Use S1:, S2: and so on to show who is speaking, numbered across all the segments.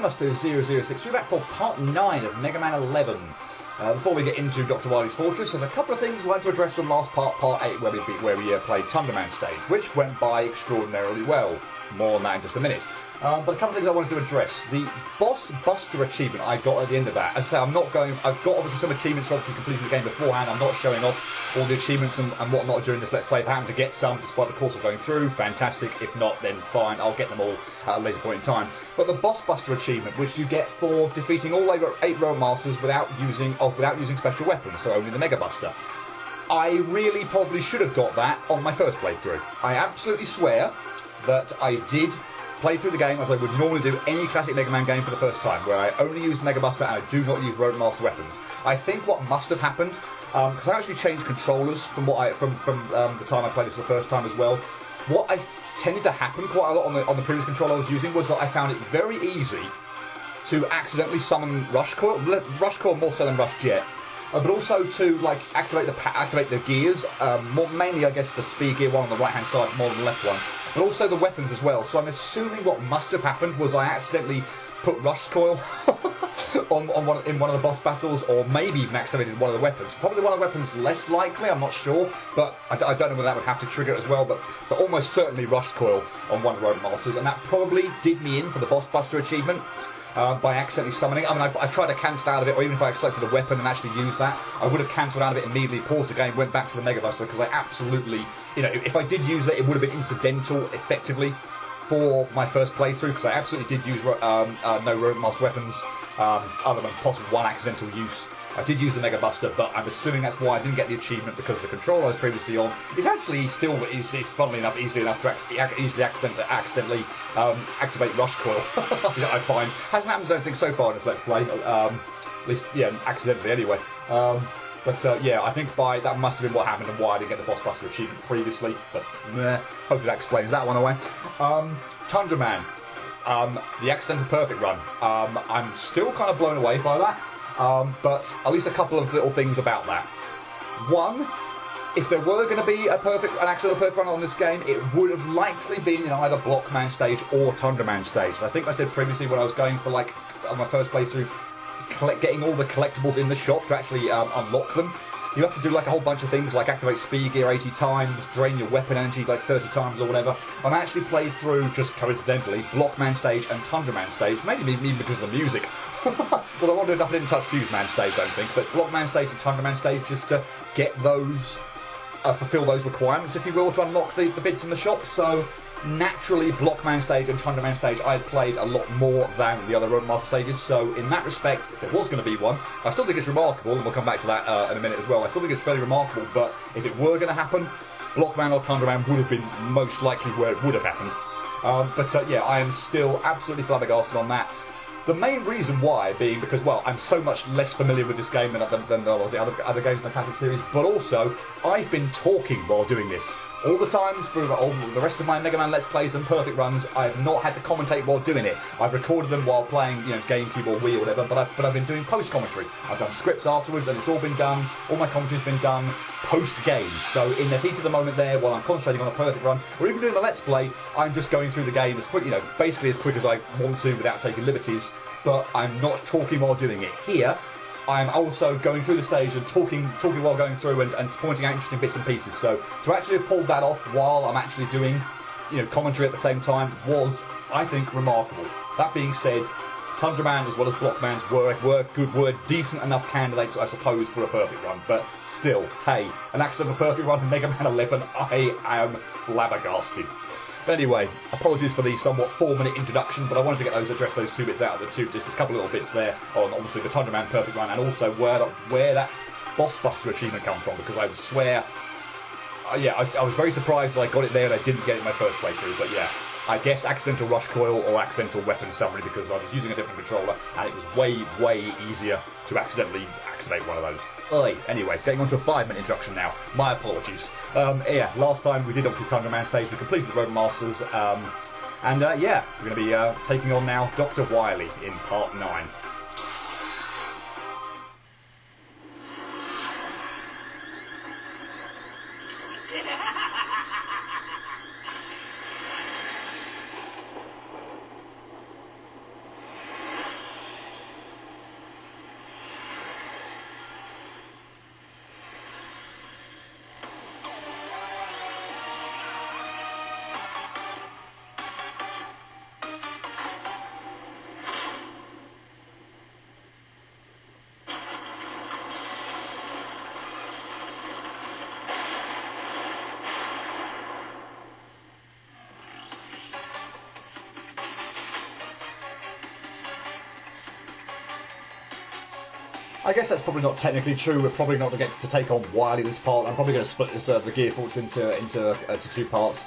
S1: Master0063 back for part 9 of Mega Man 11. Before we get into Dr. Wily's Fortress, there's a couple of things we want to address from last part 8, where we played Thunderman stage, which went by extraordinarily well. More on that in just a minute. But a couple of things I wanted to address. The Boss Buster achievement I got at the end of that. As I say, I've got obviously some achievements obviously completing the game beforehand. I'm not showing off all the achievements and whatnot during this Let's Play. If I happen to get some despite the course of going through, fantastic. If not, then fine, I'll get them all at a later point in time. But the Boss Buster achievement, which you get for defeating all 8 Road Masters without using special weapons, so only the Mega Buster. I really probably should have got that on my first playthrough. I absolutely swear that I did play through the game as I would normally do any classic Mega Man game for the first time, where I only used Mega Buster and I do not use Road Master weapons. I think what must have happened, because I actually changed controllers from the time I played this for the first time as well. What I tended to happen quite a lot on the previous controller I was using was that I found it very easy to accidentally summon Rush Coil more so than Rush Jet. But also to activate the gears, mainly I guess the speed gear one on the right hand side more than the left one, but also the weapons as well. So I'm assuming what must have happened was I accidentally put Rush Coil in one of the boss battles, or maybe even activated one of the weapons. Probably one of the weapons less likely, I'm not sure, but I don't know whether that would have to trigger it as well, but almost certainly Rush Coil on one of the Road Masters, and that probably did me in for the Boss Buster achievement. By accidentally summoning. I mean, I tried to cancel out of it, or even if I selected a weapon and actually used that, I would have cancelled out of it immediately, paused the game, went back to the Mega Buster, because I absolutely, if I did use it, it would have been incidental, effectively, for my first playthrough, because I absolutely did use no Road Master weapons, other than possibly one accidental use. I did use the Mega Buster, but I'm assuming that's why I didn't get the achievement, because the controller I was previously on is actually still, funnily enough, easily enough to easily accidentally activate Rush Coil. I find. Hasn't happened, I don't think, so far in this Let's Play. At least, yeah, accidentally anyway. Yeah, I think that must have been what happened and why I didn't get the Boss Buster achievement previously, but hopefully that explains that one away. Thunderman, the Accidental Perfect Run. I'm still kind of blown away by that. But at least a couple of little things about that. One, if there were going to be an accidental perfect run on this game, it would have likely been in either Blockman stage or Thunderman stage. I think I said previously when I was going for on my first playthrough, getting all the collectibles in the shop to actually unlock them. You have to do a whole bunch of things like activate speed gear 80 times, drain your weapon energy 30 times or whatever. I actually played through, just coincidentally, Blockman stage and Thunderman stage, maybe even because of the music. Well, I wonder if I didn't touch Fuseman stage, I don't think, but Blockman stage and Thunderman stage, just to get those, fulfill those requirements, if you will, to unlock the bits in the shop. So naturally, Blockman stage and Thunderman stage I had played a lot more than the other Road Master stages, so in that respect, if there was going to be one, I still think it's remarkable, and we'll come back to that in a minute as well. I still think it's fairly remarkable, but if it were going to happen, Blockman or Thunderman would have been most likely where it would have happened. Yeah, I am still absolutely flabbergasted on that. The main reason why being because, well, I'm so much less familiar with this game than the other games in the classic series, but also I've been talking while doing this. All the times for all the rest of my Mega Man Let's Plays and Perfect Runs, I have not had to commentate while doing it. I've recorded them while playing, GameCube or Wii or whatever, but I've been doing post-commentary. I've done scripts afterwards, and it's all been done, all my commentary's been done post-game. So in the heat of the moment there, while I'm concentrating on a Perfect Run, or even doing the Let's Play, I'm just going through the game as quick, basically as quick as I want to without taking liberties, but I'm not talking while doing it. Here, I'm also going through the stage and talking while going through and pointing out interesting bits and pieces. So to actually have pulled that off while I'm actually doing, commentary at the same time was, I think, remarkable. That being said, Thunderman as well as Blockman were decent enough candidates, I suppose, for a perfect run. But still, hey, an accidental perfect run in Mega Man 11, I am flabbergasted. But anyway, apologies for the somewhat 4-minute introduction, but I wanted to address those 2 bits out of the 2, just a couple of little bits there on obviously the Thunderman Perfect Run, and also where that Boss Buster achievement come from, because I would swear, I was very surprised that I got it there and I didn't get it in my first playthrough, but yeah, I guess accidental Rush Coil or accidental weapon summary, because I was using a different controller and it was way easier to accidentally activate one of those. Anyway, getting on to a 5-minute introduction now. My apologies. Yeah, last time we did obviously Thunderman stage, we completed the Road Masters, yeah, we're going to be taking on now Dr. Wily in part 9. I guess that's probably not technically true. We're probably not going to get to take on Wily this part. I'm probably going to split this, the Gear Fortress into 2 parts.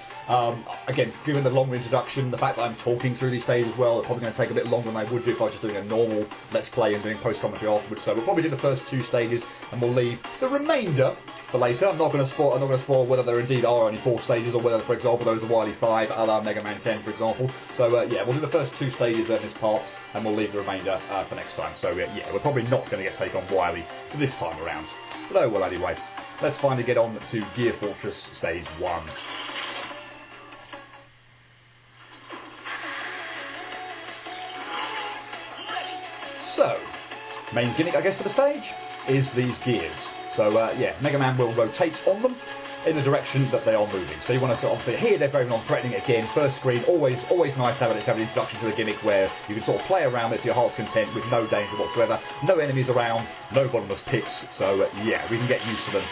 S1: Again, given the longer introduction, the fact that I'm talking through these stages as well, it's probably going to take a bit longer than I would do if I was just doing a normal Let's Play and doing post-commentary afterwards. So we'll probably do the first 2 stages, and we'll leave the remainder for later. I'm not going to spoil whether there indeed are only 4 stages, or whether, for example, those are Wily 5, a la Mega Man 10, for example. So yeah, we'll do the first 2 stages in this part, and we'll leave the remainder for next time. So yeah, we're probably not going to get take on Wily this time around. But oh well, anyway, let's finally get on to Gear Fortress Stage 1. So, main gimmick, I guess, for the stage is these gears. So yeah, Mega Man will rotate on them in the direction that they are moving. So you want to obviously here they're very non-threatening again. First screen, always nice to have an introduction to a gimmick where you can sort of play around it to your heart's content with no danger whatsoever, no enemies around, no bottomless pits. So yeah, we can get used to them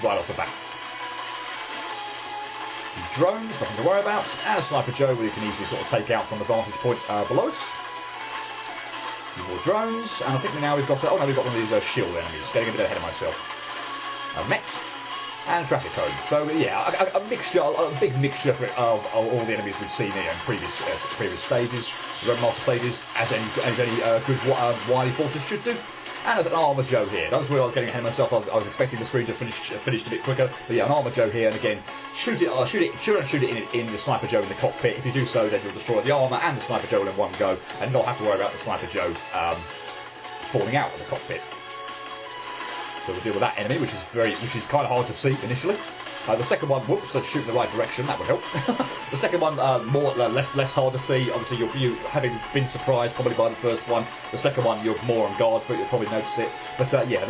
S1: right off the bat. Drones, nothing to worry about, and a Sniper Joe where you can easily sort of take out from the vantage point below us. More drones, and I think we've got oh no, we've got one of these shield enemies. Getting a bit ahead of myself. Met and traffic cone. So yeah, a mixture, a big mixture of all the enemies we've seen here in previous stages, master stages, as any good Wily Fortress should do. And as an Armour Joe here. That was where I was getting ahead of myself. I was expecting the screen to finish a bit quicker. But yeah, an Armour Joe here, and again, shoot it in the Sniper Joe in the cockpit. If you do so, then you'll destroy the armour and the Sniper Joe in one go, and not have to worry about the Sniper Joe falling out of the cockpit. So we'll deal with that enemy, which is kind of hard to see initially. The second one, whoops, so shoot in the right direction, that would help. The second one, less hard to see. Obviously, you having been surprised probably by the first one. The second one, you're more on guard, but you'll probably notice it. But yeah,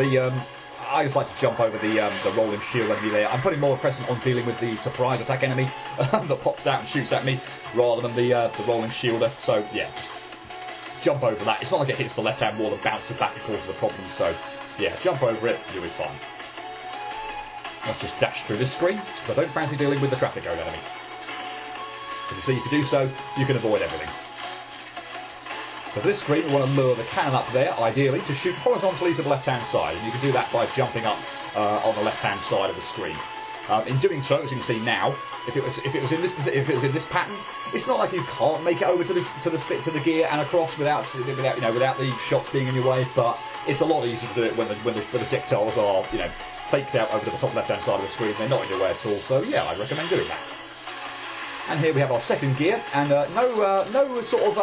S1: I just like to jump over the rolling shield enemy there. I'm putting more emphasis on dealing with the surprise attack enemy that pops out and shoots at me, rather than the rolling shielder. So yeah, just jump over that. It's not like it hits the left-hand wall and bounces back and causes a problem. So yeah, jump over it, you'll be fine. Let's just dash through this screen, because I don't fancy dealing with the traffic cone enemy. As you see, if you do so, you can avoid everything. So for this screen, we want to lure the cannon up there, ideally, to shoot horizontally to the left-hand side. And you can do that by jumping up on the left-hand side of the screen. In doing so, as you can see now, if it was in this pattern, it's not like you can't make it over to the gear and across without the shots being in your way. But it's a lot easier to do it when the projectiles are faked out over to the top left-hand side of the screen. They're not in your way at all. So yeah, I recommend doing that. And here we have our second gear, and no sort of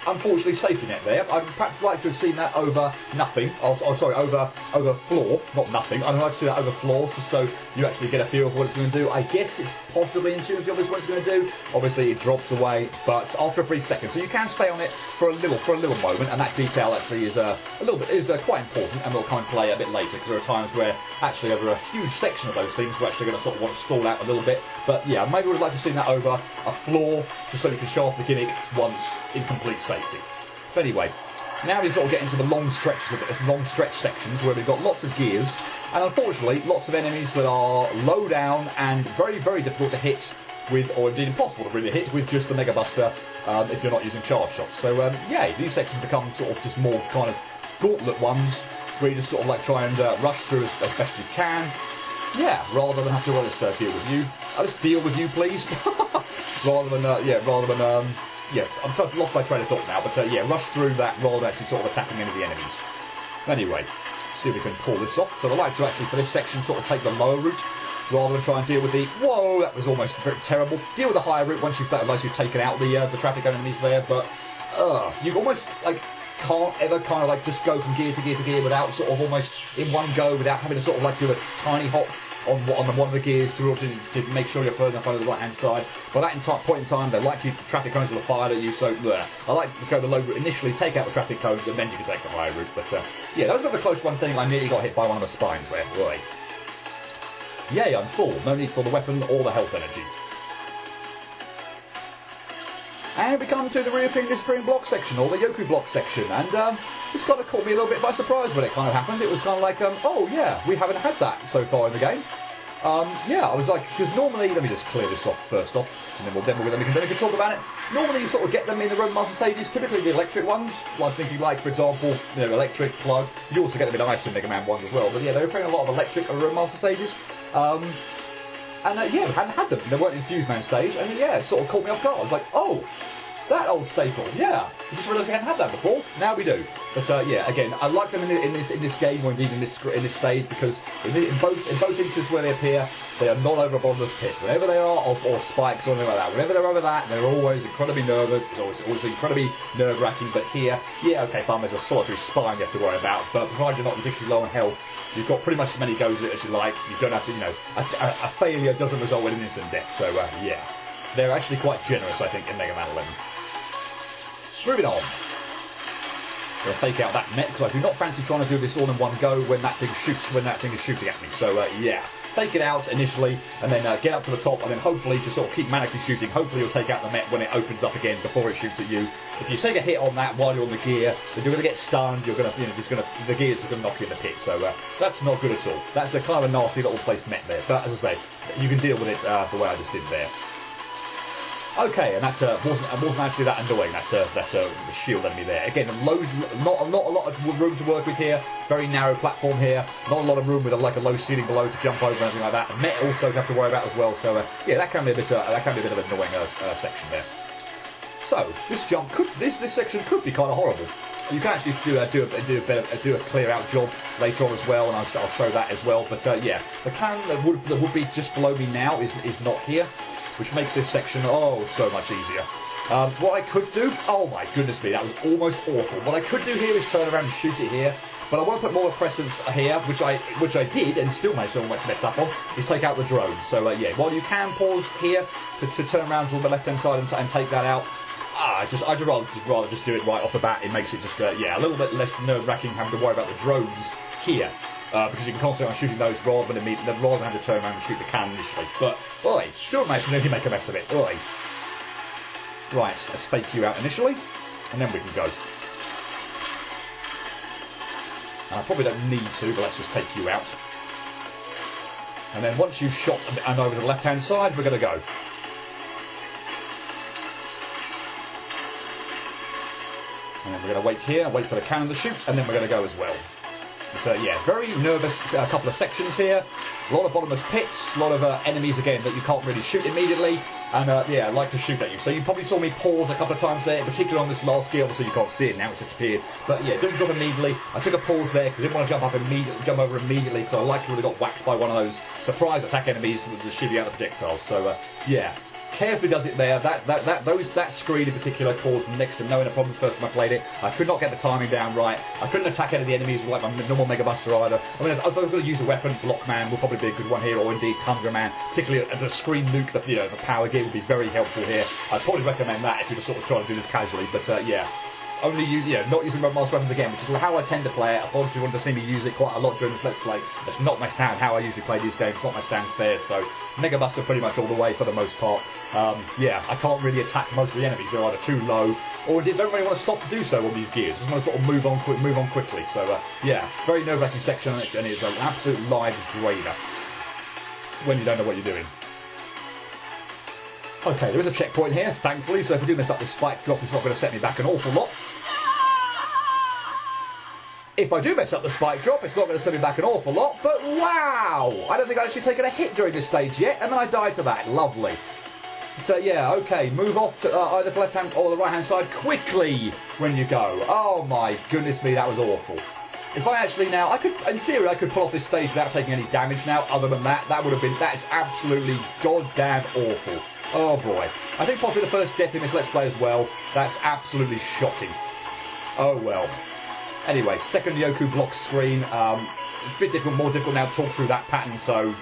S1: unfortunately safety net there. I'd perhaps like to have seen that over nothing. Sorry, over floor, not nothing. I'd like to see that over floor, just so you actually get a feel of what it's going to do. I guess it's possibly intuitive what it's going to do. Obviously, it drops away, but after a brief second, so you can stay on it for a little moment, and that detail actually is quite important, and we'll come and play a bit later, because there are times where actually over a huge section of those things we're actually going to sort of want to stall out a little bit. But yeah, maybe we'd like to see that over a floor, just so you can show off the gimmick once in complete safety. But anyway, now we sort of get into the long stretch sections where we've got lots of gears, and unfortunately lots of enemies that are low down and very, very difficult to hit with, or indeed impossible to really hit with just the Mega Buster if you're not using charge shots. So yeah, these sections become sort of just more kind of gauntlet ones where you just sort of like try and rush through as best you can. Yeah, rather than have to deal with you. I'll just deal with you, please. rather than I'm sort of lost my train of thought now, but yeah, rush through that rather than actually sort of attacking any of the enemies. Anyway, see if we can pull this off. So I like to actually, for this section, sort of take the lower route, rather than try and deal with the, whoa, that was almost very terrible. Deal with the higher route once you've taken out the traffic enemies there, but you almost, can't ever kind of just go from gear to gear to gear without sort of almost in one go, without having to sort of do a tiny hop on one of the gears to make sure you're further enough over the right hand side. By that point in time, the traffic cones will have fired at you, so I like to go the low route initially, take out the traffic cones, and then you can take the high route. But yeah, that was another close one thing. I nearly got hit by one of the spines there. Right. Yay, I'm full. No need for the weapon or the health energy. And we come to the reappearing disappearing block section, or the Yoku block section, and it's kind of caught me a little bit by surprise when it kind of happened. It was kind of like, oh yeah, we haven't had that so far in the game. Yeah, I was like, because normally, let me just clear this off first off, and then we can talk about it. Normally, you sort of get them in the Roadmaster stages, typically the electric ones. I'm thinking, like, for example, electric plug. You also get them in Ice and Mega Man ones as well. But yeah, they were playing a lot of electric or Roadmaster stages. Yeah, we hadn't had them. They weren't in Fuse Man stage, and yeah, it sort of caught me off guard. I was like, oh, that old staple, yeah. I just realised we hadn't had that before. Now we do. But yeah, again, I like them in this game, or indeed in this stage, because in both instances where they appear, they are not over a bottomless pit. Whenever they are, or spikes or anything like that. Whenever they're over that, they're always incredibly nervous. It's always incredibly nerve-wracking. But here, yeah, okay, fine. There's a solitary spine you have to worry about, but provided you're not ridiculously low on health, you've got pretty much as many goes at it as you like. You don't have to, a failure doesn't result in an instant death. So yeah, they're actually quite generous, I think, in Mega Man 11. Moving on. I'm going to take out that net because I do not fancy trying to do this all in one go when that thing is shooting at me. So yeah, take it out initially and then get up to the top and then hopefully just sort of keep manically shooting. Hopefully you'll take out the net when it opens up again before it shoots at you. If you take a hit on that while you're on the gear, then you're going to get stunned. You're going to, the gears are going to knock you in the pit. So that's not good at all. That's a kind of a nasty little placed net there. But as I say, you can deal with it the way I just did there. Okay, and that wasn't actually that annoying. That's a shield enemy there. Again, not a lot of room to work with here. Very narrow platform here. Not a lot of room with a low ceiling below to jump over and anything like that. The net also you have to worry about as well. So yeah, that can be a bit of an annoying section there. So this section could be kind of horrible. You can actually do a clear out job later on as well, and I'll show that as well. But yeah, the cannon that would be just below me now is not here, which makes this section, so much easier. What I could do, oh my goodness me, that was almost awful. What I could do here is turn around and shoot it here, but I want to put more presence here, which I did, and still managed to almost mess up on, is take out the drones. So yeah, while you can pause here to turn around to the left-hand side and take that out, I'd rather just do it right off the bat. It makes it just, a little bit less nerve-wracking having to worry about the drones here. Because you can concentrate on shooting those rather than having to turn around and shoot the cannon initially. But, still managed to nearly make a mess of it. Right, let's fake you out initially, and then we can go. And I probably don't need to, but let's just take you out. And then once you've shot and over to the left-hand side, we're going to go. And then we're going to wait here, wait for the cannon to shoot, and then we're going to go as well. So yeah, very nervous couple of sections here. A lot of bottomless pits, a lot of enemies again that you can't really shoot immediately, and yeah, like to shoot at you. So you probably saw me pause a couple of times there, particularly on this last gear. Obviously you can't see it now; it's disappeared. But yeah, don't drop immediately. I took a pause there because I didn't want to jump over immediately because I likely would have got whacked by one of those surprise attack enemies that was shooting out the projectiles. So yeah. Carefully does it there. That screen in particular caused next to no problems first time I played it. I could not get the timing down right. I couldn't attack any of the enemies with like my normal Mega Buster either. I mean, if I was going to use a weapon, Block Man will probably be a good one here, or indeed Tundra Man. Particularly the screen nuke, the power gear would be very helpful here. I'd probably recommend that if you're just sort of trying to do this casually. But yeah. Only not using Master Weapons again, which is how I tend to play it. I've obviously wanted to see me use it quite a lot during this Let's Play. It's not my stand, how I usually play these games, not my stand fare, so Mega Buster pretty much all the way for the most part. Yeah, I can't really attack most of the enemies, they're either too low, or they don't really want to stop to do so on these gears. Just want to sort of move on quickly. So yeah, very nerve-wracking section, and it's an absolute lives drainer when you don't know what you're doing. Okay, there is a checkpoint here, thankfully, so if we do mess up the spike drop, it's not going to set me back an awful lot. If I do mess up the spike drop, it's not going to set me back an awful lot, but wow! I don't think I've actually taken a hit during this stage yet, and then I died to that. Lovely. So yeah, okay, move off to either the left hand or the right hand side quickly when you go. Oh my goodness me, that was awful. If I actually now, in theory, I could pull off this stage without taking any damage now. Other than that, that is absolutely goddamn awful. Oh boy. I think possibly the first death in this Let's Play as well. That's absolutely shocking. Oh well. Anyway, second Yoku block screen. It's a bit difficult, more difficult now to talk through that pattern, so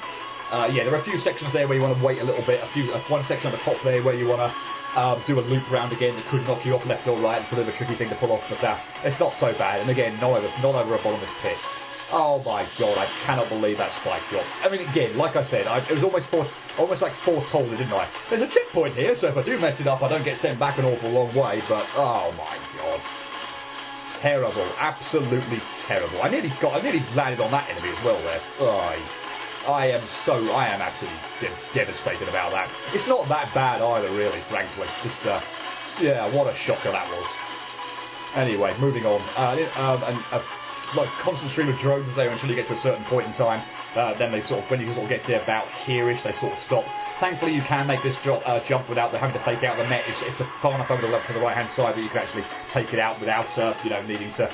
S1: yeah, there are a few sections there where you want to wait a little bit. One section on the top there where you want to do a loop round again that could knock you off left or right. It's a bit of a tricky thing to pull off, but it's not so bad. And again, not over a bottomless pit. Oh my god, I cannot believe that spike drop. I mean, again, like I said, it was almost like foretold, didn't I? There's a checkpoint here, so if I do mess it up, I don't get sent back an awful long way, but oh my god. Terrible, absolutely terrible. I nearly landed on that enemy as well there. Oh, I am absolutely devastated about that. It's not that bad either, really, frankly. Just, yeah, what a shocker that was. Anyway, moving on. Like constant stream of drones there until you get to a certain point in time. Then they sort of, when you sort of get to about here-ish, they sort of stop. Thankfully, you can make this jump without having to fake out the net. It's far enough over the left to the right-hand side that you can actually take it out without, needing to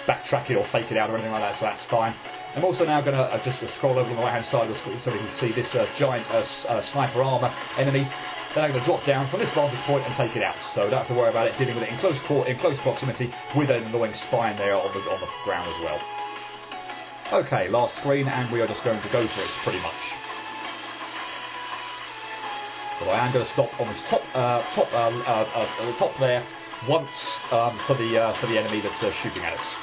S1: backtrack it or fake it out or anything like that. So that's fine. I'm also now going to just scroll over on the right-hand side so we can see this giant sniper armour enemy. Then I'm going to drop down from this vantage point and take it out. So don't have to worry about it dealing with it in close proximity with an annoying spine there on the ground as well. Okay, last screen, and we are just going to go for it pretty much. So I am going to stop on this top there once for the enemy that's shooting at us.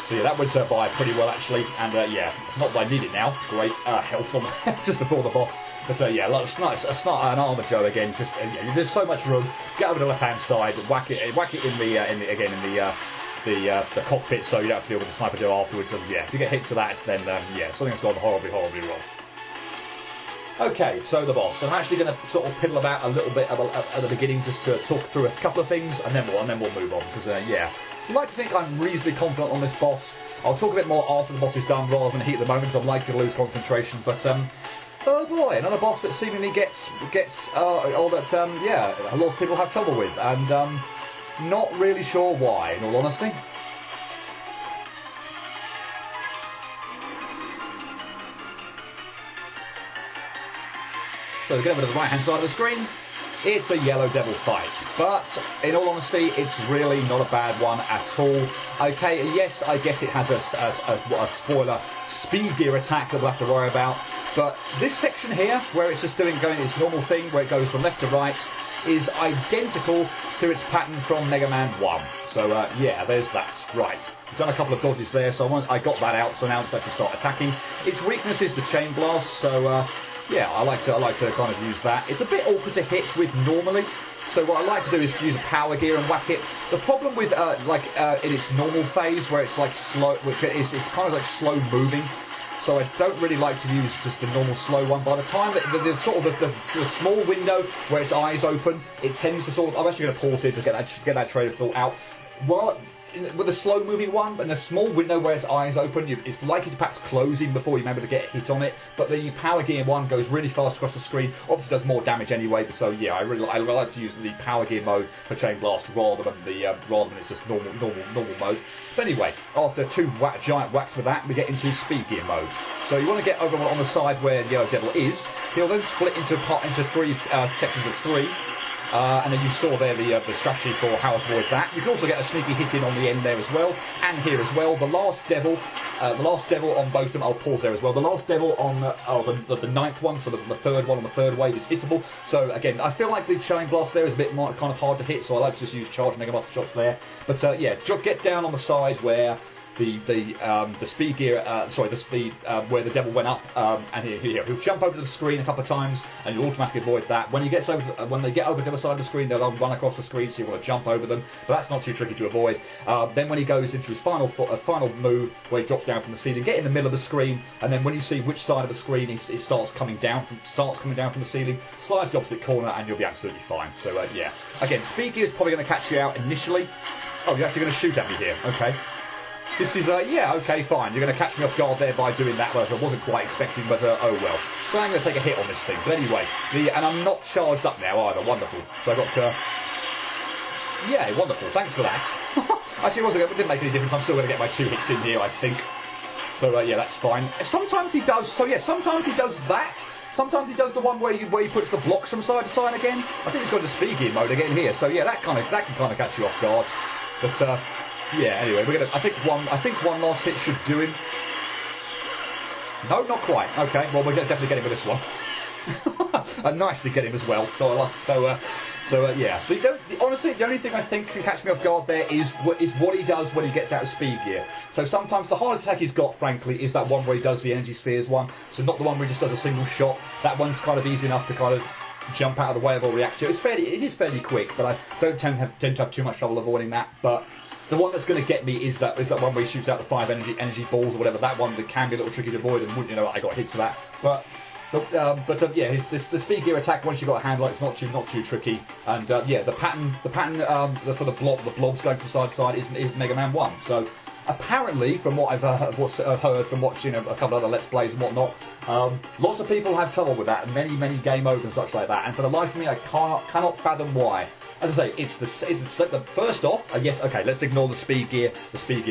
S1: So yeah, that went by pretty well actually, and yeah, not that I need it now. Great health on just before the boss. But yeah, like an armor Joe again. Just there's so much room. Get over to the left-hand side, whack it in the cockpit, so you don't have to deal with the sniper Joe afterwards. And yeah, if you get hit to that, then yeah, something's gone horribly wrong. Okay, so the boss. I'm actually going to sort of piddle about a little bit at the beginning just to talk through a couple of things, and then we'll move on because yeah, I'd like to think I'm reasonably confident on this boss. I'll talk a bit more after the boss is done rather than heat at the moment. So I'm likely to lose concentration, but oh boy, another boss that seemingly gets all that yeah, a lot of people have trouble with, and not really sure why, in all honesty. So we get over to the right hand side of the screen. It's a yellow devil fight, but in all honesty, it's really not a bad one at all. Okay, yes, I guess it has a spoiler speed gear attack that we'll have to worry about. But this section here, where it's just going its normal thing, where it goes from left to right, is identical to its pattern from Mega Man 1. So yeah, there's that. Right, we've done a couple of dodges there, so once I got that out, so now it's actually start attacking. Its weakness is the chain blast, so yeah, I like to kind of use that. It's a bit awkward to hit with normally. So what I like to do is use a power gear and whack it. The problem with in its normal phase, where it's like slow, which it's kind of like slow moving. So I don't really like to use just the normal slow one. By the time that there's sort of the small window where its eyes open, it tends to sort of. I'm actually going to pause here to get that trailer thought out. Well, with the slow moving one and the small window where its eyes open, it's likely to perhaps closing before you're able to get a hit on it. But the power gear one goes really fast across the screen. Obviously does more damage anyway. But so yeah, I like to use the power gear mode for chain blast rather than it's just normal mode. But anyway, after two giant whacks with that, we get into speed gear mode. So you want to get over on the side where the yellow devil is. He'll then split into three sections of three. And then you saw there the strategy for how to avoid that. You can also get a sneaky hit in on the end there as well, and here as well. The last devil on both of them. I'll pause there as well. The last devil on the ninth one, so the third one on the third wave is hittable. So again, I feel like the chain blast there is a bit more kind of hard to hit, so I like to just use charge Mega Master shots there. But yeah, get down on the side where the speed gear, where the devil went up, and he'll jump over the screen a couple of times, and you'll automatically avoid that. When they get over to the other side of the screen, they'll run across the screen, so you want to jump over them, but that's not too tricky to avoid. Then when he goes into his final move, where he drops down from the ceiling, get in the middle of the screen, and then when you see which side of the screen it starts coming down from the ceiling, slide to the opposite corner, and you'll be absolutely fine. So yeah, again, speed gear is probably going to catch you out initially. Oh, you're actually going to shoot at me here, okay. This is, yeah, okay, fine. You're going to catch me off guard there by doing that, which I wasn't quite expecting, but oh well. So I'm going to take a hit on this thing. But anyway, and I'm not charged up now either. Wonderful. So I got, yeah, wonderful. Thanks for that. Actually, it didn't make any difference. I'm still going to get my 2 hits in here, I think. So, yeah, that's fine. Sometimes he does, sometimes he does that. Sometimes he does the one where he puts the blocks from side to side again. I think he's got the speed gear mode again here. So, yeah, that can kind of catch you off guard. But, yeah, anyway, I think one last hit should do him. No, not quite. Okay, well, we're definitely getting with this one. And nicely get him as well. So yeah. Honestly, the only thing I think can catch me off guard there is what he does when he gets out of speed gear. So sometimes the hardest attack he's got, frankly, is that one where he does the energy spheres one. So not the one where he just does a single shot. That one's kind of easy enough to kind of jump out of the way of all react to. It is fairly quick, but I don't tend to have too much trouble avoiding that. But The one that's going to get me is that one where he shoots out the 5 energy balls or whatever. That one that can be a little tricky to avoid, and wouldn't you know I got hit to that. Yeah, the speed gear attack, once you've got a handle, it's not too tricky. And yeah, the pattern for the blobs going from side to side is Mega Man 1. So apparently, from what I've heard from watching a couple of other Let's Plays and whatnot, lots of people have trouble with that, and many game overs and such like that. And for the life of me, I cannot fathom why. As I say, it's the first off. Yes, okay, let's ignore the speed gear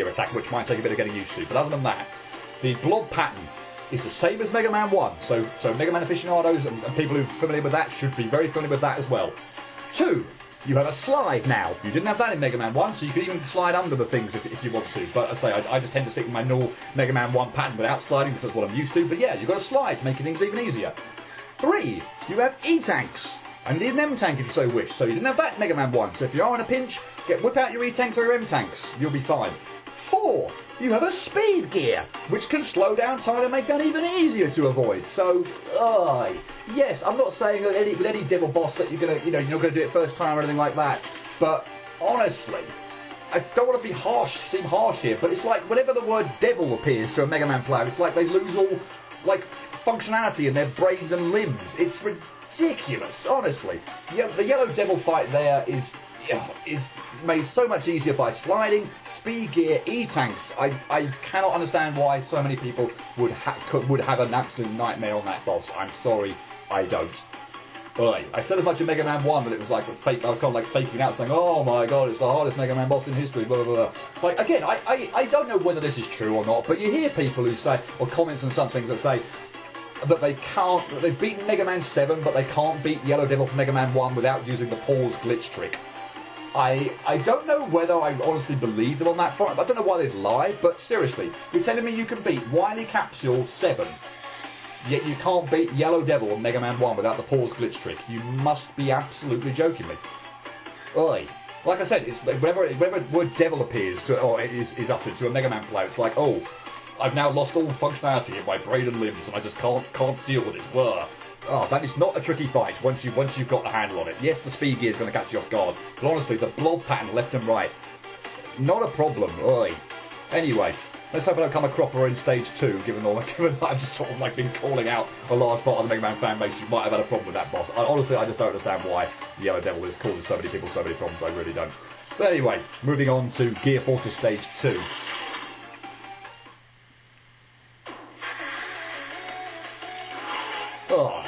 S1: attack, which might take a bit of getting used to. But other than that, the blob pattern is the same as Mega Man 1. So Mega Man aficionados and people who are familiar with that should be very familiar with that as well. 2. You have a slide now. You didn't have that in Mega Man 1, so you could even slide under the things if you want to. But as I say, I just tend to stick with my normal Mega Man 1 pattern without sliding, because that's what I'm used to. But yeah, you've got a slide to make things even easier. 3. You have E-tanks. And an M-tank if you so wish. So you didn't have that in Mega Man 1. So if you are in a pinch, whip out your E-tanks or your M-tanks. You'll be fine. 4. You have a speed gear, which can slow down time and make that even easier to avoid. So, yes, I'm not saying that with any devil boss that you're not gonna do it first time or anything like that. But honestly, I don't want to seem harsh here, but it's like whenever the word devil appears to a Mega Man player, it's like they lose all functionality in their brains and limbs. It's ridiculous, honestly. The yellow devil fight there is made so much easier by sliding, speed gear, E-tanks. I cannot understand why so many people would have an absolute nightmare on that boss. I'm sorry, I don't. I said as much in Mega Man 1 that it was like fake. I was kind of like faking out, saying, "Oh my god, it's the hardest Mega Man boss in history." Blah blah blah. Like again, I don't know whether this is true or not, but you hear people who say, or comments on some things that say that they've beaten Mega Man 7, but they can't beat Yellow Devil from Mega Man 1 without using the pause glitch trick. I don't know whether I honestly believe them on that front. I don't know why they'd lie, but seriously, you're telling me you can beat Wily Capsule 7, yet you can't beat Yellow Devil on Mega Man 1 without the pause glitch trick? You must be absolutely joking me. Like I said, it's whenever the word devil appears or is uttered to a Mega Man player, it's like, oh, I've now lost all functionality in my brain and limbs, and I just can't deal with it. That is not a tricky fight once you've got the handle on it. Yes, the speed gear is going to catch you off guard, but honestly, the blob pattern left and right, not a problem. Anyway, let's hope I don't come a cropper in stage 2, given that I've just sort of been calling out a large part of the Mega Man fan base who might have had a problem with that boss. Honestly, I just don't understand why the Yellow Devil is causing so many people so many problems. I really don't. But anyway, moving on to Gear Fortress stage 2.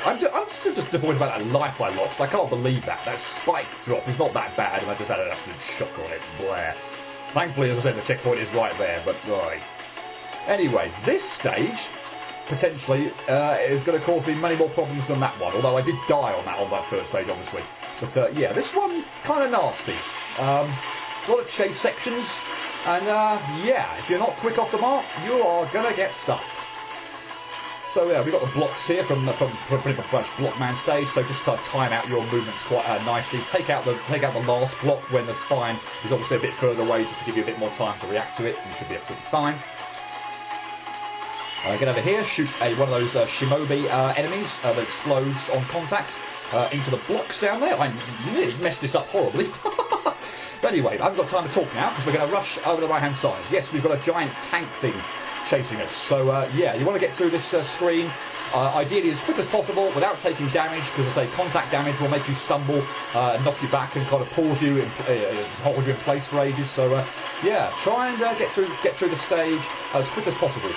S1: I'm still just disappointed about that life I lost. I can't believe that. That spike drop is not that bad, and I just had an absolute shock on it. Blah. Thankfully, as I said, the checkpoint is right there, but anyway, this stage potentially is going to cause me many more problems than that one, although I did die on that first stage, obviously. But yeah, this one, kind of nasty. A lot of chase sections, and yeah, if you're not quick off the mark, you are going to get stuffed. So yeah, we've got the blocks here from pretty much Blockman stage. So just time out your movements quite nicely. Take out the last block when the spine is obviously a bit further away, just to give you a bit more time to react to it. You should be absolutely fine. Get over here, shoot one of those Shimobi enemies that explodes on contact into the blocks down there. I really messed this up horribly. But anyway, I haven't got time to talk now because we're going to rush over the right-hand side. Yes, we've got a giant tank thing chasing us. So yeah, you want to get through this screen ideally as quick as possible without taking damage, because I say contact damage will make you stumble, knock you back, and kind of pause you and hold you in place for ages. So yeah, try and get through the stage as quick as possible.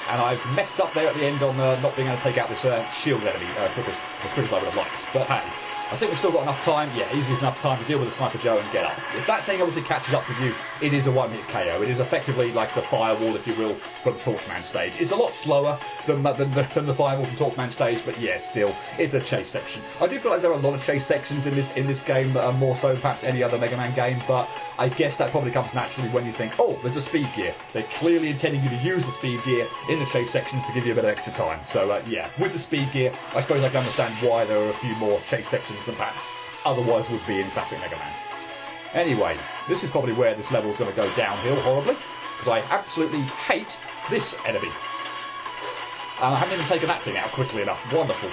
S1: And I've messed up there at the end on not being able to take out this shield enemy as quick as I would have liked. But hey, I think we've still got enough time, easily enough time to deal with the Sniper Joe and get up. If that thing obviously catches up with you, it is a one-hit KO. It is effectively like the firewall, if you will, from Torchman stage. It's a lot slower than the firewall from Torchman stage, but yeah, still, it's a chase section. I do feel like there are a lot of chase sections in this game, more so than perhaps any other Mega Man game, but I guess that probably comes naturally when you think, oh, there's a speed gear. They're clearly intending you to use the speed gear in the chase section to give you a bit of extra time. So yeah, with the speed gear, I suppose I can understand why there are a few more chase sections than perhaps otherwise would be in classic Mega Man. Anyway, this is probably where this level is going to go downhill horribly, because I absolutely hate this enemy. I haven't even taken that thing out quickly enough. Wonderful.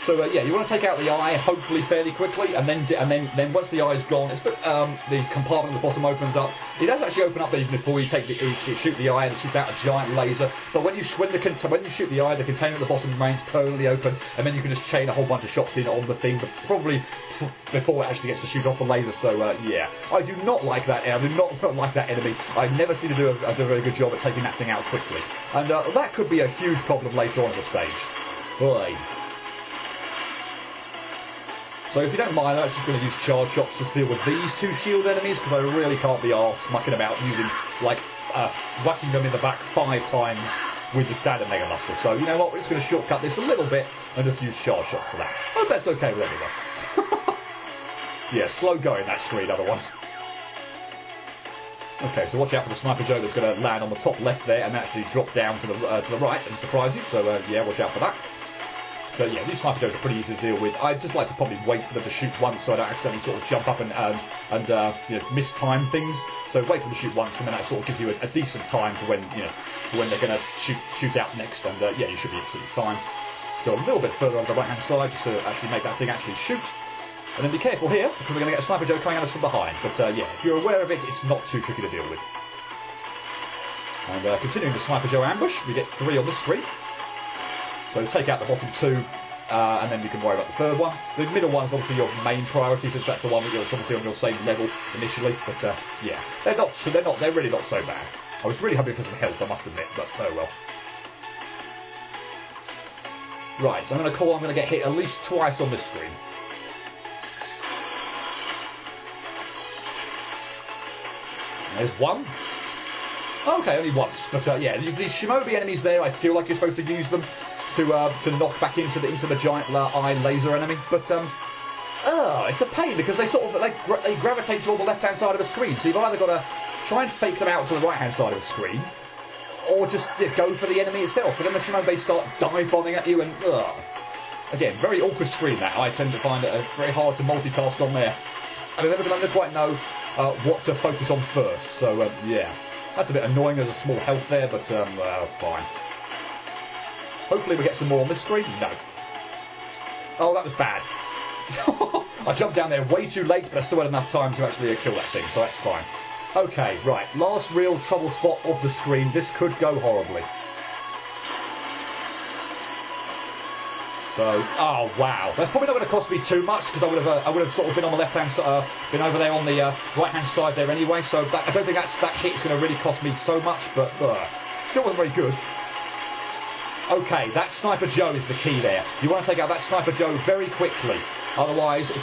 S1: So yeah, you want to take out the eye, hopefully fairly quickly, and then once the eye's gone, the compartment at the bottom opens up. It does actually open up even before you shoot the eye and shoot out a giant laser. But when you shoot the eye, the container at the bottom remains permanently open, and then you can just chain a whole bunch of shots in on the thing, but probably before it actually gets to shoot off the laser. So yeah, I do not like that. I do not like that enemy. I never seem to do a very good job at taking that thing out quickly, and that could be a huge problem later on in the stage. Boy. So if you don't mind, I'm just going to use charge shots to deal with these two shield enemies, because I really can't be arsed mucking about using, like, whacking them in the back 5 times with the standard Mega Buster. So, you know what, we're just going to shortcut this a little bit and just use charge shots for that. I hope that's okay with everyone. Yeah, slow going that screen otherwise. Okay, so watch out for the Sniper Joe that's going to land on the top left there and actually drop down to the right and surprise you. So, yeah, watch out for that. So yeah, these Sniper Joes are pretty easy to deal with. I'd just like to probably wait for them to shoot once so I don't accidentally sort of jump up and you know, mistime things. So wait for them to shoot once, and then that sort of gives you a decent time to when they're going to shoot out next. And yeah, you should be absolutely fine. Let's go a little bit further on the right hand side just to actually make that thing actually shoot. And then be careful here because we're going to get a Sniper Joe coming at us from behind. But yeah, if you're aware of it, it's not too tricky to deal with. And continuing the Sniper Joe ambush, we get 3 on the screen. So take out the bottom 2, and then you can worry about the third one. The middle one is obviously your main priority, since that's the one that you're obviously on your same level initially. But yeah, they're really not so bad. I was really hoping for some health, I must admit, but oh well. Right, so I'm going to get hit at least twice on this screen. There's one. Okay, only once, but yeah, these Shimobi enemies there, I feel like you're supposed to use them to knock back into the giant eye laser enemy, but it's a pain because they sort of they gravitate toward the left-hand side of the screen. So you've either got to try and fake them out to the right-hand side of the screen, or just go for the enemy itself. But then the Shimobi start dive bombing at you, and again, very awkward screen that. I tend to find it very hard to multitask on there. And I never quite know what to focus on first. So yeah, that's a bit annoying. There's a small health there, but fine. Hopefully we get some more on this screen. No. Oh, that was bad. I jumped down there way too late, but I still had enough time to actually kill that thing, so that's fine. Okay, right. Last real trouble spot of the screen. This could go horribly. So, oh wow, that's probably not going to cost me too much because I would have sort of been on the left hand side, been over there on the right hand side there anyway. So I don't think that hit's going to really cost me so much, but still wasn't very good. Okay, that Sniper Joe is the key there. You want to take out that Sniper Joe very quickly. Otherwise,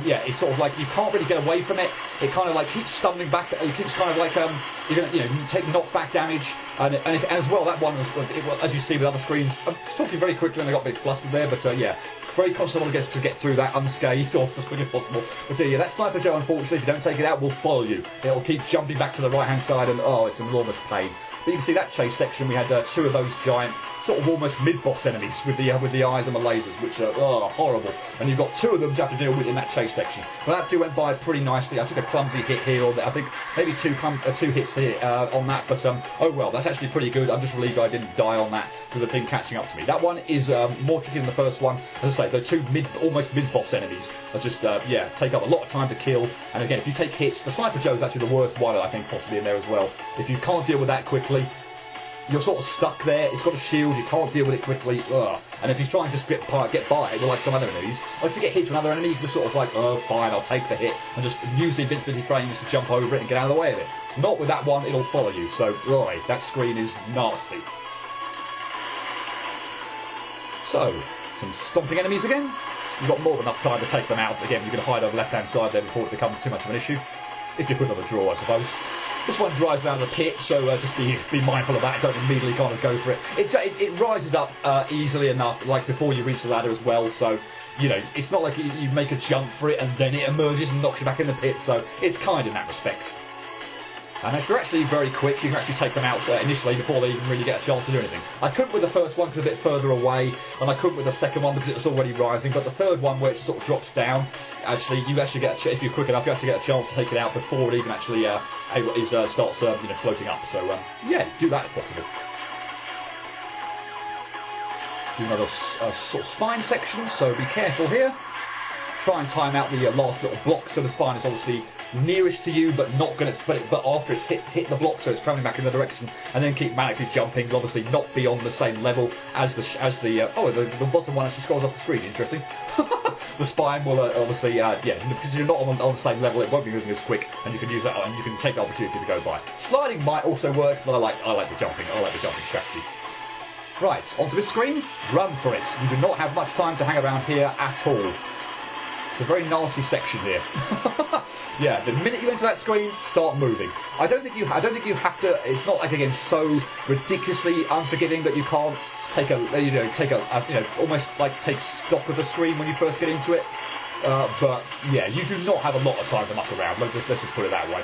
S1: yeah, it's sort of like you can't really get away from it. It kind of like keeps stumbling back. It keeps kind of like you're gonna, you take knockback damage, and as well that one was, as you see with other screens. I'm talking very quickly and I got a bit flustered there, but yeah, very constant to get through that unscathed or as quickly as possible. But yeah, that Sniper Joe, unfortunately, if you don't take it out, will follow you. It'll keep jumping back to the right hand side, and it's an enormous pain. But you can see that chase section. We had 2 of those giant, sort of almost mid-boss enemies with the eyes and the lasers, which are horrible. And you've got 2 of them to have to deal with in that chase section. But that 2 went by pretty nicely. I took a clumsy hit here or there. I think maybe 2 hits here on that. But oh well, that's actually pretty good. I'm just relieved I didn't die on that with the thing catching up to me. That one is more tricky than the first one. As I say, the 2 almost mid-boss enemies are just yeah, take up a lot of time to kill. And again, if you take hits, the Sniper Joe is actually the worst one I think possibly in there as well. If you can't deal with that quickly, you're sort of stuck there. It's got a shield. You can't deal with it quickly. And if you try and just get by, well, like some other enemies, or if you get hit to another enemy, you can just sort of like, fine, I'll take the hit and just use the invincibility frames to jump over it and get out of the way of it. Not with that one. It'll follow you. So, right, that screen is nasty. So, some stomping enemies again. You've got more than enough time to take them out. Again, you can hide on the left-hand side there before it becomes too much of an issue. If you put on a draw, I suppose. This one drives down the pit, so just be mindful of that. Don't immediately kind of go for it. It rises up easily enough, like before you reach the ladder as well. So, you know, it's not like you make a jump for it and then it emerges and knocks you back in the pit. So it's kind in that respect. And if you're actually very quick, you can actually take them out initially before they even really get a chance to do anything. I couldn't with the first one because it's a bit further away, and I couldn't with the second one because it was already rising. But the third one, where it sort of drops down, you actually get if you're quick enough, you actually get a chance to take it out before it even actually starts floating up. So yeah, do that if possible. do another sort of spine section, so be careful here. Try and time out the last little block, so the spine is obviously nearest to you, but not going to. But after it's hit the block, so it's travelling back in the direction, and then keep manically jumping. Obviously, not be on the same level as the bottom one actually scrolls off the screen. Interesting. The spine will obviously because you're not on the same level, it won't be moving as quick, and you can use that, and you can take the opportunity to go by. Sliding might also work, but I like the jumping. I like the jumping strategy. Right, onto this screen. Run for it. You do not have much time to hang around here at all. It's a very nasty section here. Yeah, the minute you enter that screen, start moving. I don't think you have to. It's not like, again, so ridiculously unforgiving that you can't take almost like take stock of the screen when you first get into it. But yeah, you do not have a lot of time to muck around. Let's just put it that way.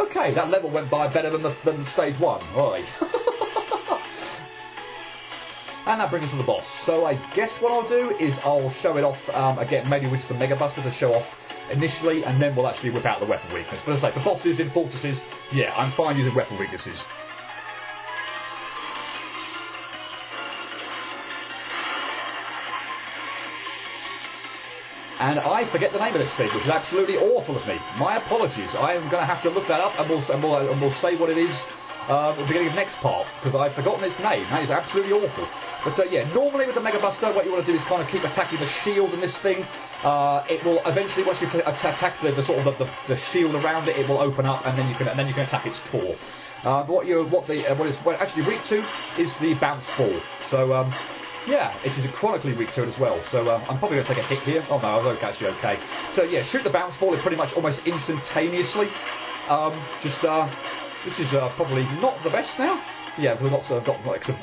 S1: Okay, that level went by better than stage 1. Right. And that brings us to the boss. So I guess what I'll do is I'll show it off again, maybe with some Mega Buster to show off initially, and then we'll actually whip out the weapon weakness. But as I say, for bosses in Fortresses, yeah, I'm fine using weapon weaknesses. And I forget the name of this thing, which is absolutely awful of me. My apologies. I am going to have to look that up, and we'll say what it is at the beginning of the next part, because I've forgotten its name. That is absolutely awful. But yeah, normally with the Mega Buster, what you want to do is kind of keep attacking the shield in this thing. It will eventually, once you attack the shield around it, it will open up, and then you can attack its core. What it's actually weak to is the bounce ball. So yeah, it is chronically weak to it as well. So I'm probably going to take a hit here. Oh no, I was actually okay. So yeah, shoot the bounce ball. It's pretty much almost instantaneously. This is probably not the best now. Yeah, because I've got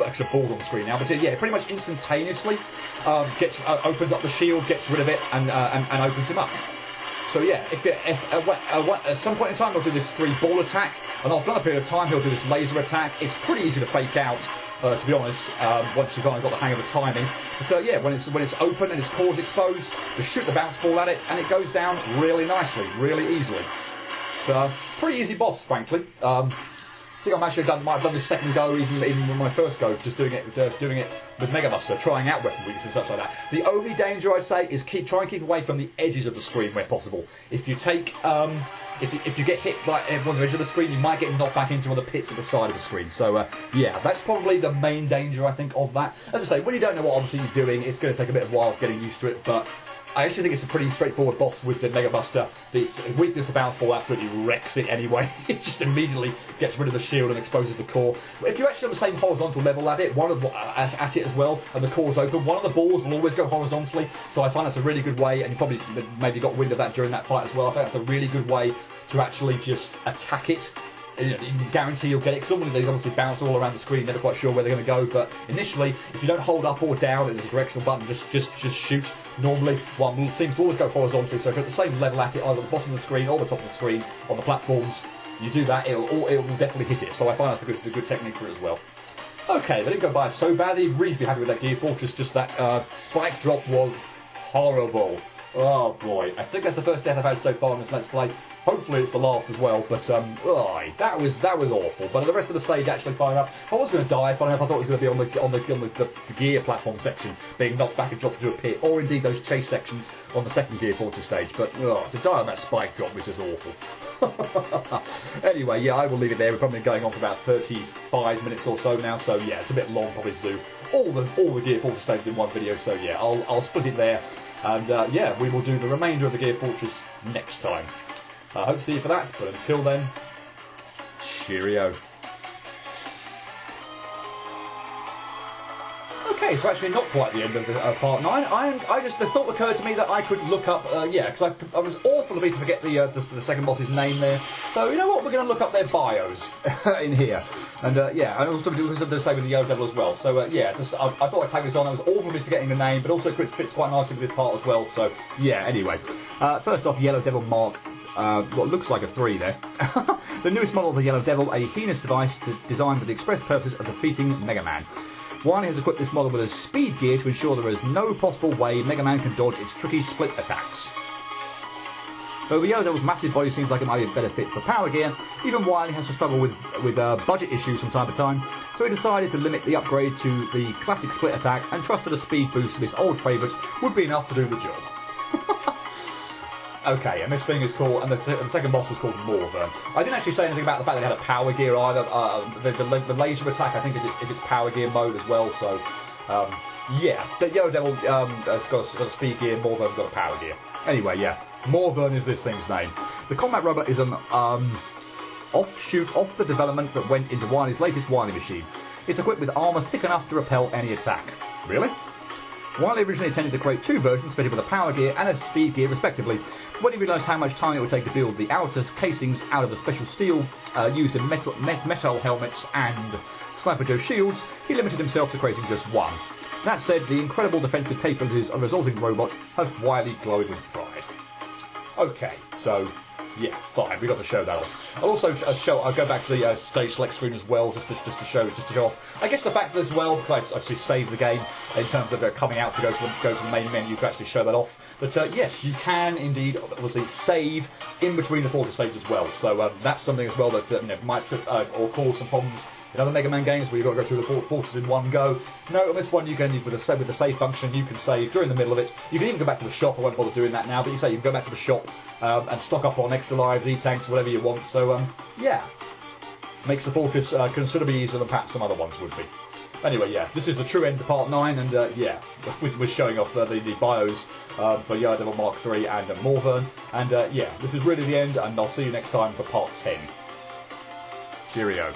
S1: extra balls on the screen now. But yeah, pretty much instantaneously opens up the shield, gets rid of it, and opens him up. So yeah, if at some point in time he'll do this 3-ball attack, and after another period of time he'll do this laser attack. It's pretty easy to fake out, to be honest, once you've kind of got the hang of the timing. But yeah, when it's open and its core's exposed, just shoot the bounce ball at it, and it goes down really nicely, really easily. So pretty easy boss, frankly. I think I might have done this second go, even with my first go, just doing it with Mega Buster, trying out weapon weakness and such like that. The only danger, I'd say, is try and keep away from the edges of the screen where possible. If you take, if you get hit by one of the edge of the screen, you might get knocked back into one of the pits at the side of the screen. So yeah, that's probably the main danger, I think, of that. As I say, when you don't know what obviously you're doing, it's going to take a bit of a while getting used to it, but I actually think it's a pretty straightforward boss with the Mega Buster. The weakness of bounce ball absolutely wrecks it anyway. It just immediately gets rid of the shield and exposes the core. But if you're actually on the same horizontal level at it, at it as well, and the core's open, one of the balls will always go horizontally. So I find that's a really good way, and you probably maybe got wind of that during that fight as well. I think that's a really good way to actually just attack it. You can guarantee you'll get it, because normally they obviously bounce all around the screen, never quite sure where they're going to go, but initially, if you don't hold up or down, there's a directional button, just shoot. Normally, one seems to always go horizontally, so if you're at the same level at it, either at the bottom of the screen or the top of the screen, on the platforms, you do that, it will definitely hit it, so I find that's a good technique for it as well. Okay, they didn't go by so badly, reasonably happy with that Gear Fortress, just that spike drop was horrible. Oh boy, I think that's the first death I've had so far in this Let's Play. Hopefully it's the last as well, but that was awful. But the rest of the stage actually fine enough. I was going to die. Funny enough, I thought it was going to be on the gear platform section, being knocked back and dropped into a pit, or indeed those chase sections on the second Gear Fortress stage. But to die on that spike drop was just awful. Anyway, yeah, I will leave it there. We've probably been going on for about 35 minutes or so now, so yeah, it's a bit long probably to do all the Gear Fortress stages in one video. So yeah, I'll split it there, and yeah, we will do the remainder of the Gear Fortress next time. I hope to see you for that, but until then, cheerio. Okay, so actually not quite the end of the, part 9. The thought occurred to me that I could look up, because I was awful of me to forget the second boss's name there. So you know what, we're going to look up their bios in here, and yeah, and also do something to say with the Yellow Devil as well. So yeah, I thought I'd take this on. I was awful of me forgetting the name, but also it fits quite nicely with this part as well. So yeah, anyway, first off, Yellow Devil Mark. What looks like a 3 there. The newest model of the Yellow Devil, a heinous device designed for the express purpose of defeating Mega Man. Wily has equipped this model with a speed gear to ensure there is no possible way Mega Man can dodge its tricky split attacks. Though the Yodevil's massive body seems like it might be a better fit for Power Gear, even Wily has to struggle with budget issues from time to time, so he decided to limit the upgrade to the classic split attack and trusted a speed boost of his old favourites would be enough to do the job. Okay, and this thing is called, and the second boss was called Morvern. I didn't actually say anything about the fact that it had a Power Gear either. The laser attack, I think, is its Power Gear mode as well, so, yeah. The Yodevil has got a speed gear, Morvern's got a Power Gear. Anyway, yeah. Morvern is this thing's name. The combat robot is an offshoot off the development that went into Wily's latest Wily machine. It's equipped with armour thick enough to repel any attack. Really? Wily originally intended to create two versions fitted with a Power Gear and a Speed Gear respectively. When he realised how much time it would take to build the outer casings out of the special steel used in metal helmets and Sniper Joe shields, he limited himself to creating just one. That said, the incredible defensive capabilities of the resulting robot have Wily glowed with pride. Okay, so yeah, fine. We got to show that off. I'll also I'll go back to the stage select screen as well, just to show off. I guess the fact as well, because I actually saved the game in terms of coming out to go to the main menu to actually show that off. But yes, you can indeed obviously save in between the Fortress stages as well. So that's something as well that might or cause some problems in other Mega Man games where you've got to go through the Fortresses in one go. No, on this one you can, with the save function, you can save during the middle of it. You can even go back to the shop. I won't bother doing that now, but you can go back to the shop and stock up on extra lives, E-tanks, whatever you want. So, yeah. Makes the Fortress considerably easier than perhaps some other ones would be. Anyway, yeah, this is the true end to Part 9, and yeah, we're showing off the bios for Yodevil Mark III and Morvern. And yeah, this is really the end, and I'll see you next time for Part 10. Cheerio.